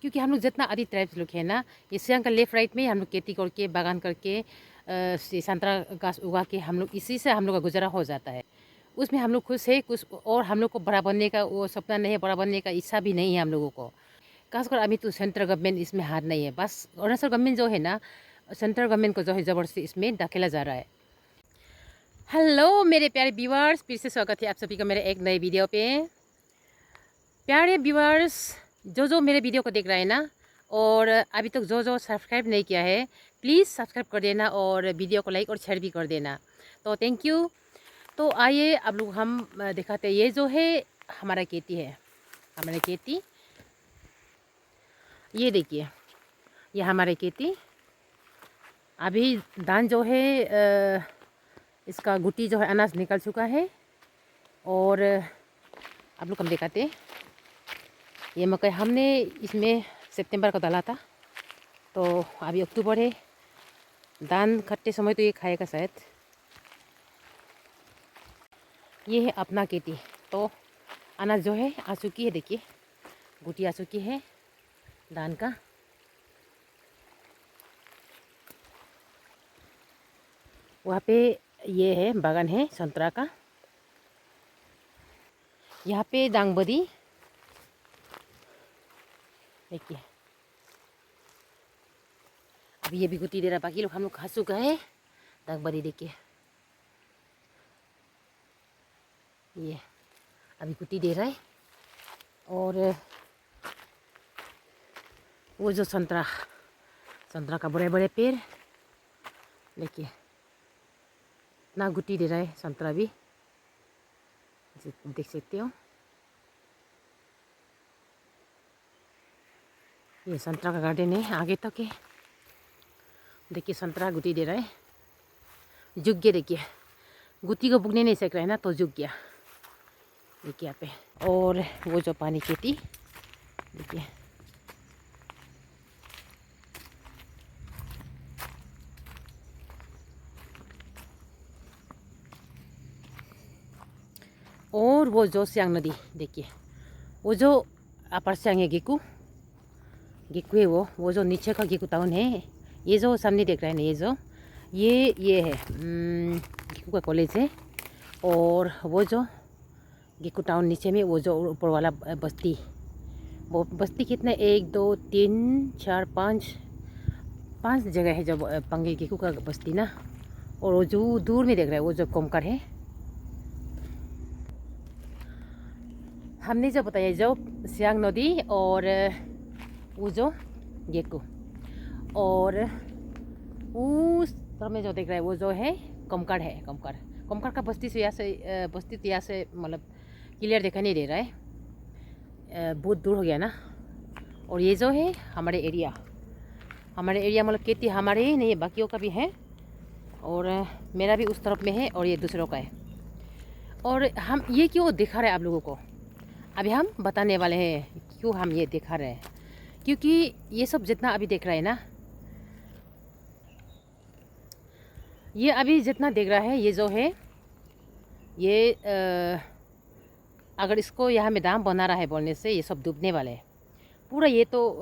क्योंकि हम लोग जितना आदि ट्राइब्स लोग हैं ना, ये सियांग का लेफ्ट राइट में हम लोग खेती करके बागान करके संतरा घास उगा के हम लोग इसी से हम लोग का गुजारा हो जाता है। उसमें हम लोग खुश है कुछ, और हम लोग को बड़ा बनने का वो सपना नहीं है, बड़ा बनने का इच्छा भी नहीं है हम लोगों को। खासकर अभी तो सेंट्रल गवर्नमेंट इसमें हाथ नहीं है, बस अरुणाचल गवर्नमेंट जो है ना, सेंट्रल गवर्नमेंट को जो है ज़बरदस्ती इसमें धकेला जा रहा है। हेलो मेरे प्यारे व्यूअर्स, फिर से स्वागत है आप सभी का मेरे एक नए वीडियो पे। प्यारे व्यूअर्स, जो मेरे वीडियो को देख रहे हैं ना, और अभी तक जो सब्सक्राइब नहीं किया है, प्लीज़ सब्सक्राइब कर देना और वीडियो को लाइक और शेयर भी कर देना। तो थैंक यू। तो आइए अब लोग हम दिखाते हैं, ये जो है हमारा खेती है, हमारे खेती ये देखिए, ये हमारे खेती। अभी धान जो है इसका गुटी जो है अनाज निकल चुका है, और आप लोग हम दिखाते हैं। ये मकई हमने इसमें सितंबर को डाला था, तो अभी अक्टूबर है, धान कटते समय तो ये खाएगा शायद। ये है अपना खेती। तो अनाज जो है आ चुकी है, देखिए गुटी आ चुकी है धान का। वहाँ पे ये है बागान है संतरा का। यहाँ पे दांगबदी देखिए, अभी ये भी गुटी दे रहा, बाकी लोग हम लोग खा चुका है। दांगबदी देखिए, ये अभी गुटी दे रहा है। और वो जो संतरा का बड़े बड़े पेड़ देखिए, इतना गुटी दे रहा है संतरा भी, देख सकते हो। ये संतरा का गार्डन है, आगे तक है। देखिए संतरा गुटी दे रहा है, झुक गया देखिए, गुटी को बुकने नहीं सक रहा है ना, तो झुक गया देखिए यहाँ पे। और वो जो पानी खेती देखिए, और वो जो सियांग नदी देखिए, वो जो अपर सियांग है, गेकू है वो जो नीचे का गेकू टाउन है। ये जो सामने देख रहे हैं ना, ये है गेकू का कॉलेज है। और वो जो गेकू टाउन नीचे में वो जो ऊपर वाला बस्ती, वो बस्ती कितने 1 2 3 4 5 जगह है जब पंगे गेकू का बस्ती ना। और वो जो दूर में देख रहे हैं वो जो कोमकर है। हमने जो बताया जो सियांग नदी और वो जो गेकू, और उस तरफ में जो देख रहा है वो जो है कोमकर है। कोमकर का बस्ती से यहाँ से बस्ती तो यहाँ से मतलब क्लियर दिखाई नहीं दे रहा है, बहुत दूर हो गया ना। और ये जो है हमारे एरिया मतलब खेती हमारे ही नहीं है, बाकियों का भी है, और मेरा भी उस तरफ में है, और ये दूसरों का है। और हम ये क्यों दिखा रहे हैं आप लोगों को, अभी हम बताने वाले हैं क्यों हम ये दिखा रहे हैं। क्योंकि ये सब जितना अभी देख रहे हैं ना, ये अभी जितना देख रहा है, ये जो है ये अगर इसको यहाँ में दाम बना रहा है बोलने से, ये सब डूबने वाले हैं पूरा। ये तो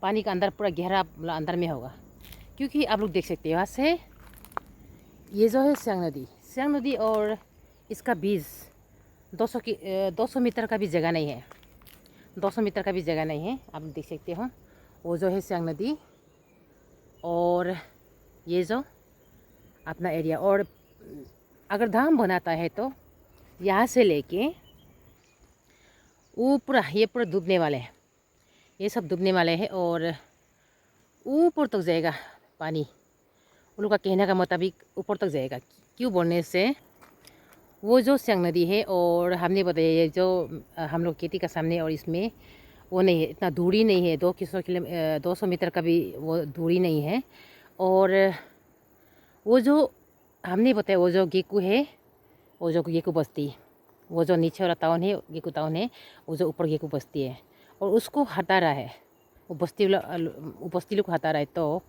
पानी का अंदर पूरा गहरा मतलब अंदर में होगा। क्योंकि आप लोग देख सकते हैं यहाँ से, ये जो है सियांग नदी और इसका बीच 200 मीटर का भी जगह नहीं है, 200 मीटर का भी जगह नहीं है। आप देख सकते हो वो जो है सियांग नदी, और ये जो अपना एरिया। और अगर धाम बनाता है तो यहाँ से लेके वो पूरा ये पूरा डूबने वाले हैं, ये सब डूबने वाले हैं, और ऊपर तक जाएगा पानी। उन लोग का कहने का मुताबिक ऊपर तक जाएगा। क्यों बोलने से, वो जो सियांग नदी है, और हमने बताया ये जो हम लोग खेती का सामने, और इसमें वो नहीं है, इतना दूरी नहीं है, 200 मीटर का भी वो दूरी नहीं है। और वो जो हमने बताया वो जो गेकू है, वो जो गेकू बस्ती, वो जो नीचे वाला टाउन है गेकू टाउन है, वो जो ऊपर गेकू बस्ती है, और उसको हटा रहा है, वो बस्ती लोग को हटा रहा है। तो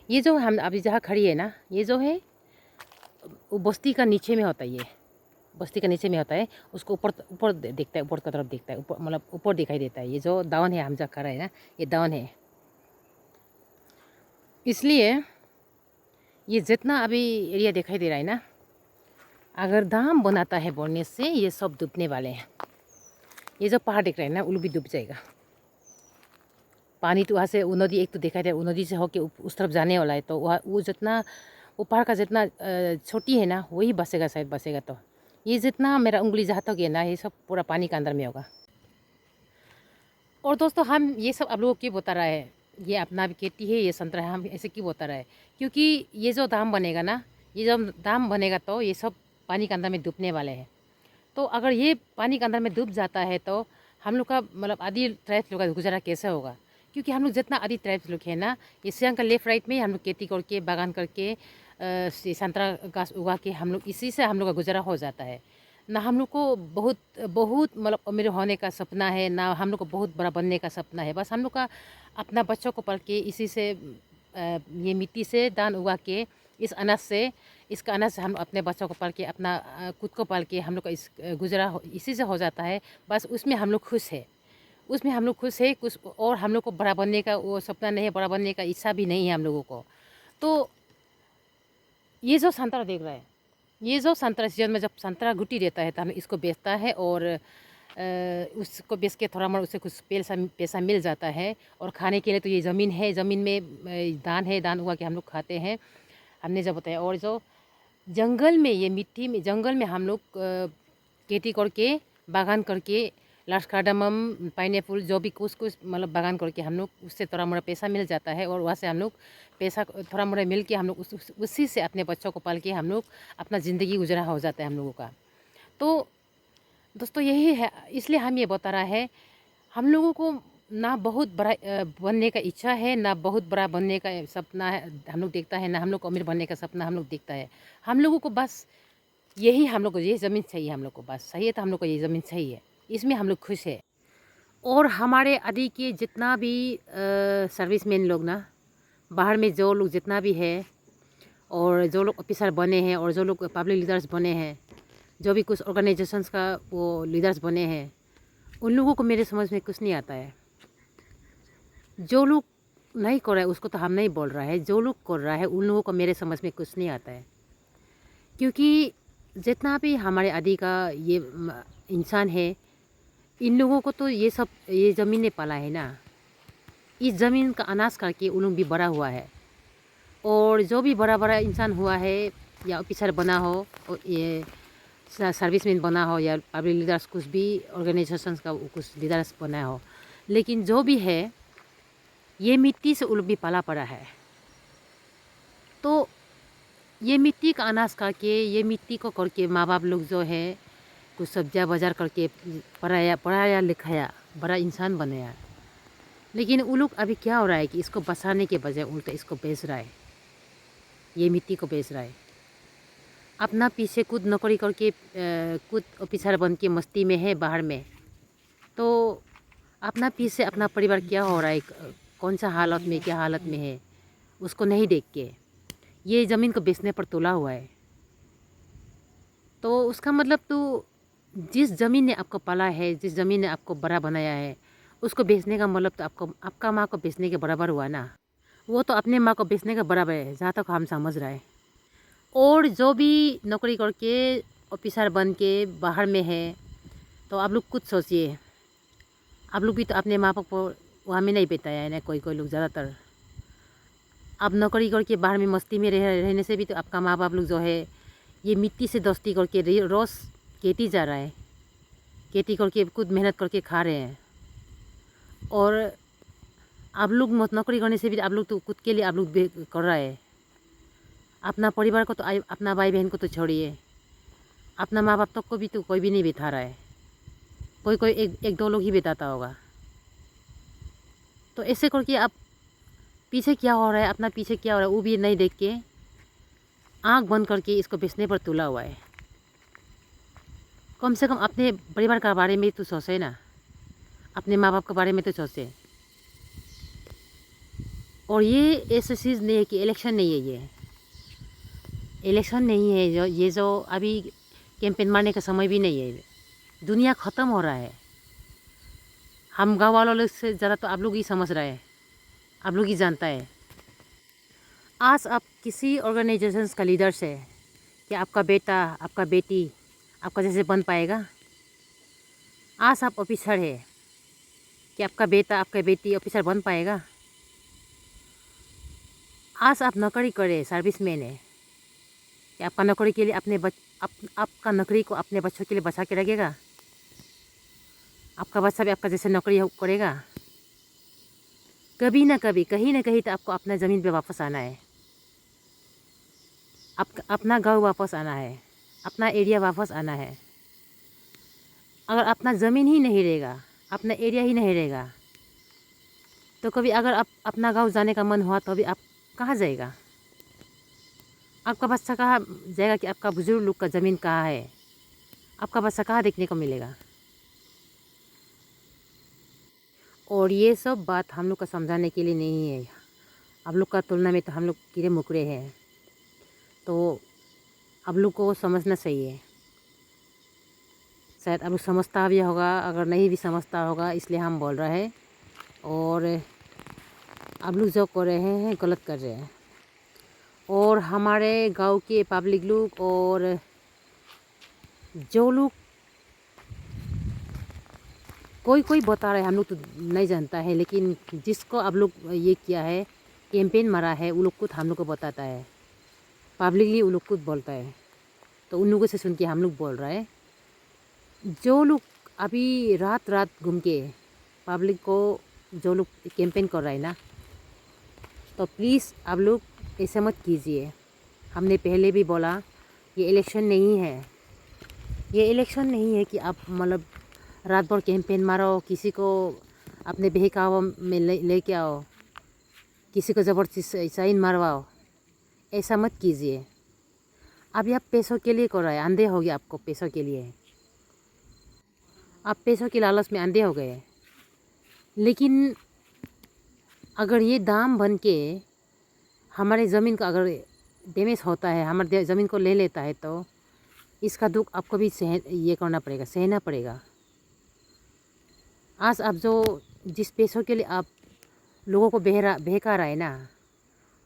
ये जो हम अभी जहाँ खड़ी है ना, ये जो है वो बस्ती का नीचे में होता है। बस्ती का नीचे में होता है, उसको ऊपर ऊपर दिखता है, ऊपर की तरफ दिखता है, ऊपर मतलब ऊपर दिखाई देता है। ये जो डाउन है हम जहाँ खड़ा है ना, ये डाउन है। इसलिए ये जितना अभी एरिया दिखाई दे रहा है ना, अगर दाम बनाता है बोलने से ये सब डूबने वाले हैं। ये जो पहाड़ दिख रहा है ना, वो भी डूब जाएगा। पानी तो वहाँ से वो नदी एक तो दिखाई दे, वो नदी से होके उस तरफ जाने वाला है। तो वहाँ वो जितना वो पहाड़ का जितना छोटी है ना, वही बसेगा, शायद बसेगा। तो ये जितना मेरा उंगली जहाँ तक है ना, ये सब पूरा पानी के अंदर में होगा। और दोस्तों, हम ये सब आप लोगों को क्यों बता रहा है, ये अपना भी खेती है, ये संतरा है, हम ऐसे क्यों बता रहा है? क्योंकि ये जो दाम बनेगा ना, ये जब दाम बनेगा तो ये सब पानी के अंदर में डूबने वाले हैं। तो अगर ये पानी के अंदर में डूब जाता है तो हम लोग का मतलब आदि ट्राइब्स लोग का गुजारा कैसे होगा? क्योंकि हम लोग जितना आदि ट्राइब्स लोग हैं ना, ये सियांग का लेफ्ट राइट में ही हम लोग खेती करके, बागान करके, संतरा घास उगा के हम लोग इसी से हम लोग का गुजारा हो जाता है। ना हम लोग को बहुत बहुत मतलब अमीर होने का सपना है, ना हम लोग को बहुत बड़ा बनने का सपना है। बस हम लोग का अपना बच्चों को पल के इसी से ये मिट्टी से दान उगा के, इस अनाज से, इसका अनाज से हम अपने बच्चों को पाल के, अपना खुद को पाल के हम लोग का इस गुजरा इसी से हो जाता है। बस उसमें हम लोग खुश है, उसमें हम लोग खुश है। कुछ और हम लोग को बड़ा बनने का वो सपना नहीं है, बड़ा बनने का इच्छा भी नहीं है हम लोगों को। तो ये जो संतरा देख रहा है, ये जो संतरा सीजन में जब संतरा गुटी देता है तो हम इसको बेचता है, और उसको बेच के थोड़ा मोड़ा उसे कुछ पैसा मिल जाता है। और खाने के लिए तो ये ज़मीन है, ज़मीन में दान है, दान उगा के हम लोग खाते हैं, हमने जब बताया। और जो जंगल में, ये मिट्टी में, जंगल में हम लोग खेती करके, बागान करके, लास्ट कार्डामम, पाइनएप्पल, जो भी कुछ कुछ मतलब बागान करके हम लोग उससे थोड़ा मोड़ा पैसा मिल जाता है। और वहाँ से हम लोग पैसा थोड़ा मोड़ा मिल के हम लोग उसी से अपने बच्चों को पाल के हम लोग अपना ज़िंदगी गुजरा हो जाता है हम लोगों का। तो दोस्तों यही है, इसलिए हम ये बता रहा है, हम लोगों को ना बहुत बड़ा बनने का इच्छा है, ना बहुत बड़ा बनने का सपना है हम लोग देखता है, ना हम लोग को अमीर बनने का सपना हम लोग देखता है। हम लोगों को बस यही, हम लोग को ये ज़मीन चाहिए, हम लोग को बस सही है, तो हम लोग को ये ज़मीन चाहिए, इसमें हम लोग खुश है। और हमारे आदि के जितना भी सर्विसमैन लोग ना, बाहर में जो लोग जितना भी है, और जो लोग ऑफिसर बने हैं, और जो लोग पब्लिक लीडर्स बने हैं, जो भी कुछ ऑर्गेनाइजेशंस का वो लीडर्स बने हैं, उन लोगों को मेरे समझ में कुछ नहीं आता है। जो लोग नहीं कर रहा है उसको तो हम नहीं बोल रहा है, जो लोग कर रहा है उन लोगों को मेरे समझ में कुछ नहीं आता है। क्योंकि जितना भी हमारे आदि का ये इंसान है, इन लोगों को तो ये सब ये ज़मीन ने पाला है ना, इस ज़मीन का अनाज करके उन लोग भी बड़ा हुआ है। और जो भी बड़ा बड़ा इंसान हुआ है, या ऑफिसर बना हो, और ये सर्विसमैन बना हो, या पब्लिक लीडर्स कुछ भी ऑर्गेनाइजेशंस का कुछ लीडर्स बना हो, लेकिन जो भी है, ये मिट्टी से उन लोग भी पाला पड़ा है। तो ये मिट्टी का अनाज करके, ये मिट्टी को करके माँ बाप लोग जो है कुछ सब्जियाँ बाजार करके पढ़ाया लिखाया, बड़ा इंसान बनाया। लेकिन वो लोग अभी क्या हो रहा है कि इसको बसाने के बजाय उल्टा इसको बेच रहा है, ये मिट्टी को बेच रहा है। अपना पीछे खुद नौकरी करके खुद ऑफिसर बन के मस्ती में है बाहर में, तो अपना पीछे अपना परिवार क्या हो रहा है, कौन सा हालत में, क्या हालत में है, उसको नहीं देख के ये ज़मीन को बेचने पर तुला हुआ है। तो उसका मतलब तो जिस ज़मीन ने आपको पाला है, जिस ज़मीन ने आपको बड़ा बनाया है, उसको बेचने का मतलब तो आपका माँ को बेचने के बराबर हुआ ना। वो तो अपने माँ को बेचने का बराबर है, जहाँ तक हम समझ रहे हैं। और जो भी नौकरी करके ऑफिसर बन के बाहर में है, तो आप लोग कुछ सोचिए, आप लोग भी तो अपने माँ बाप को वहाँ में नहीं बिताया है ना, कोई कोई लोग ज़्यादातर। अब नौकरी करके बाहर में मस्ती में रहने से भी तो आपका माँ बाप लोग जो है, ये मिट्टी से दोस्ती करके रोज़ खेती जा रहा है, खेती करके खुद मेहनत करके खा रहे हैं। और आप लोग नौकरी करने से भी आप लोग तो खुद के लिए आप लोग कर रहा है। अपना परिवार को तो, अपना भाई बहन को तो छोड़िए, अपना माँ बाप तक को भी तो कोई भी नहीं बिता रहा है, कोई कोई एक दो लोग ही बिताता होगा। तो ऐसे करके आप पीछे क्या हो रहा है, अपना पीछे क्या हो रहा है वो भी नहीं देख के, आँख बंद करके इसको बेचने पर तुला हुआ है। कम से कम अपने परिवार के बारे में तो सोचे ना, अपने माँ बाप के बारे में तो सोचे। और ये ऐसी चीज़ नहीं है कि इलेक्शन नहीं है, ये इलेक्शन नहीं है। जो ये जो अभी कैंपेन मारने का समय भी नहीं है। दुनिया ख़त्म हो रहा है। हम गाँव वालों से ज़्यादा तो आप लोग ही समझ रहे हैं, आप लोग ही जानता है। आज आप किसी ऑर्गेनाइजेशंस का लीडर से कि आपका बेटा आपका बेटी आपका जैसे बन पाएगा? आज आप ऑफिसर है कि आपका बेटा आपका बेटी ऑफिसर बन पाएगा? आज आप नौकरी करे, सर्विसमैन है कि आपका नौकरी के लिए आपका नौकरी को अपने बच्चों के लिए बचा के रखेगा? आपका बच्चा भी आपका जैसे नौकरी करेगा? कभी ना कभी कहीं ना कहीं तो आपको अपना ज़मीन पे वापस आना है। अपना गांव वापस आना है, अपना एरिया वापस आना है। अगर अपना ज़मीन ही नहीं रहेगा, अपना एरिया ही नहीं रहेगा, तो कभी अगर आप अपना गांव जाने का मन हुआ तो अभी आप कहाँ जाएगा? आपका बच्चा कहाँ जाएगा कि आपका बुजुर्ग लोग का ज़मीन कहाँ है? आपका बच्चा कहाँ देखने को मिलेगा? और ये सब बात हम लोग का समझाने के लिए नहीं है। आप लोग का तुलना में तो हम लोग कीड़े मुकरे हैं, तो आप लोग को समझना चाहिए। शायद आप लोग समझता भी होगा, अगर नहीं भी समझता होगा इसलिए हम बोल रहे हैं। और आप लोग जो कर रहे हैं गलत कर रहे हैं। और हमारे गांव के पब्लिक लोग और जो लोग कोई बता रहा है, हम लोग तो नहीं जानता है, लेकिन जिसको आप लोग ये किया है, कैंपेन मारा है, वो लोग खुद हम लोग को बताता है, पब्लिकली वो लोग खुद बोलता है। तो उन लोगों से सुन के हम लोग बोल रहा है। जो लोग अभी रात रात घूम के पब्लिक को जो लोग कैंपेन कर रहा है ना, तो प्लीज़ आप लोग ऐसा मत कीजिए। हमने पहले भी बोला, ये इलेक्शन नहीं है। ये इलेक्शन नहीं है कि आप मतलब रात भर कैंपेन मारो, किसी को अपने बहकाव में लेके आओ, किसी को ज़बरदस्ती साइन मरवाओ। ऐसा मत कीजिए। अभी आप पैसों के लिए कर रहे हैं, अंधे हो गए आपको पैसों के लिए। आप पैसों के लालच में अंधे हो गए। लेकिन अगर ये दाम बन के हमारे ज़मीन का अगर डैमेज होता है, हमारे ज़मीन को ले लेता है, तो इसका दुख आपको भी ये करना पड़ेगा, सहना पड़ेगा। आज आप जो जिस पैसों के लिए आप लोगों को बहका रहा है ना,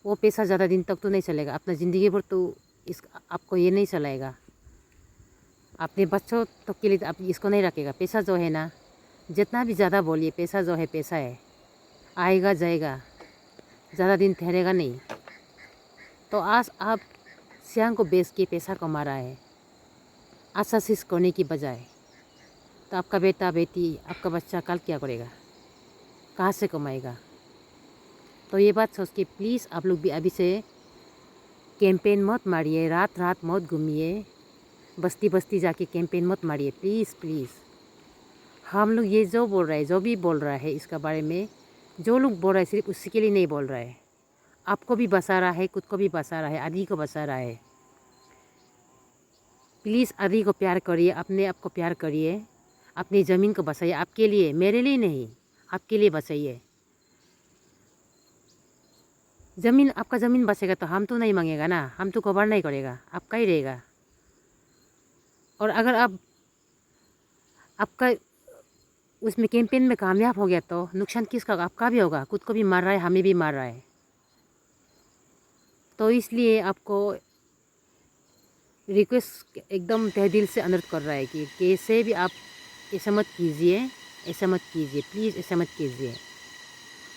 वो पैसा ज़्यादा दिन तक तो नहीं चलेगा। अपना ज़िंदगी भर तो आपको ये नहीं चलाएगा। अपने बच्चों तक के लिए तो आप इसको नहीं रखेगा। पैसा जो है ना, जितना भी ज़्यादा बोलिए, पैसा जो है पैसा है, आएगा जाएगा, ज़्यादा दिन ठहरेगा नहीं। तो आज आप सियांग को बेच के पैसा कमा रहा है आसासीस करने की बजाय, तो आपका बेटा बेटी आपका बच्चा कल क्या करेगा, कहाँ से कमाएगा? तो ये बात सोच के प्लीज़ आप लोग भी अभी से कैंपेन मत मारिए, रात रात मत घूमिए, बस्ती बस्ती जाके कैंपेन मत मारिए, प्लीज़ प्लीज़। हम लोग ये जो बोल रहे हैं, जो भी बोल रहा है इसका बारे में, जो लोग बोल रहे हैं सिर्फ उसी के लिए नहीं बोल रहा है। आपको भी बचा रहा है, खुद को भी बचा रहा है, आदि को बचा रहा है। प्लीज़ आदि को प्यार करिए, अपने आप को प्यार करिए, अपनी ज़मीन को बचाइए। आपके लिए, मेरे लिए नहीं, आपके लिए बचाइए। ज़मीन, आपका ज़मीन बचेगा तो हम तो नहीं मांगेगा ना, हम तो कवर नहीं करेगा, आपका ही रहेगा। और अगर आपका उसमें कैंपेन में कामयाब हो गया तो नुकसान किसका? आपका भी होगा। खुद को भी मार रहा है, हमें भी मार रहा है। तो इसलिए आपको रिक्वेस्ट एकदम तहे दिल से अनुरोध कर रहा है कि कैसे भी आप ऐसा मत कीजिए, ऐसा मत कीजिए, प्लीज़ ऐसा मत कीजिए।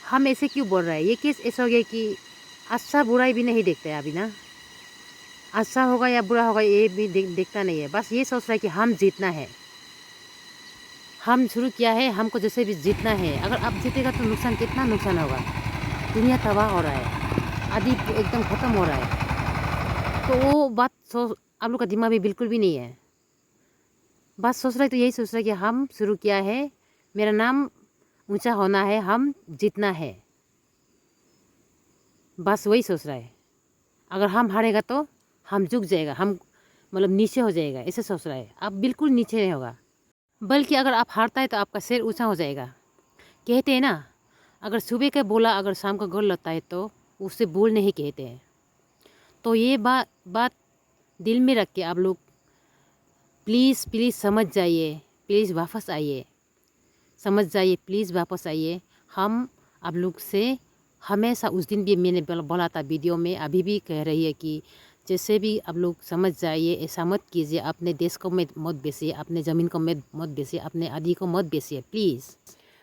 हम ऐसे क्यों बोल रहे हैं? ये केस ऐसा हो गया कि अच्छा बुराई भी नहीं देखता है अभी ना। अच्छा होगा या बुरा होगा ये भी देखता नहीं है। बस ये सोच रहा है कि हम जीतना है, हम शुरू किया है, हमको जैसे भी जीतना है। अगर आप जीतेगा तो नुकसान, कितना नुकसान होगा। दुनिया तबाह हो रहा है, आदि एकदम ख़त्म हो रहा है। तो वो बात आप लोग का दिमाग में बिल्कुल भी नहीं है। बस सोच रहा है तो यही सोच रहा है कि हम शुरू किया है, मेरा नाम ऊंचा होना है, हम जीतना है। बस वही सोच रहा है। अगर हम हारेगा तो हम झुक जाएगा, हम मतलब नीचे हो जाएगा, ऐसे सोच रहा है। आप बिल्कुल नीचे नहीं होगा, बल्कि अगर आप हारता है तो आपका सिर ऊंचा हो जाएगा। कहते हैं ना, अगर सुबह का बोला अगर शाम को गोल लगता है तो उससे बोल नहीं कहते हैं। तो ये बात दिल में रख के आप लोग प्लीज़ प्लीज़ समझ जाइए, प्लीज़ वापस आइए, समझ जाइए, प्लीज़ वापस आइए। हम आप लोग से हमेशा, उस दिन भी मैंने बोला था वीडियो में, अभी भी कह रही है कि जैसे भी आप लोग समझ जाइए, ऐसा मत कीजिए, अपने देश को मत बेचिए, अपने ज़मीन को मत बेचिए, अपने आदि को मत बेचिए प्लीज़।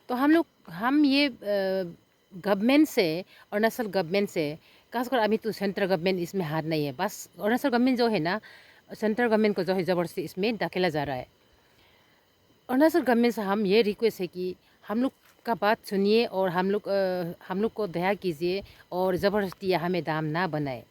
तो हम ये गवर्नमेंट से, अरुणाचल गवर्नमेंट से, खासकर अभी तो सेंट्रल गवर्नमेंट इसमें हाथ नहीं है, बस अरुणाचल गवर्नमेंट जो है ना, सेंट्रल गवर्नमेंट को जो है ज़बरदस्ती इसमें धकेला जा रहा है। अरुणाचल गवर्नमेंट से हम ये रिक्वेस्ट है कि हम लोग का बात सुनिए और हम लोग को दया कीजिए और ज़बरदस्ती हमें दाम ना बनाए।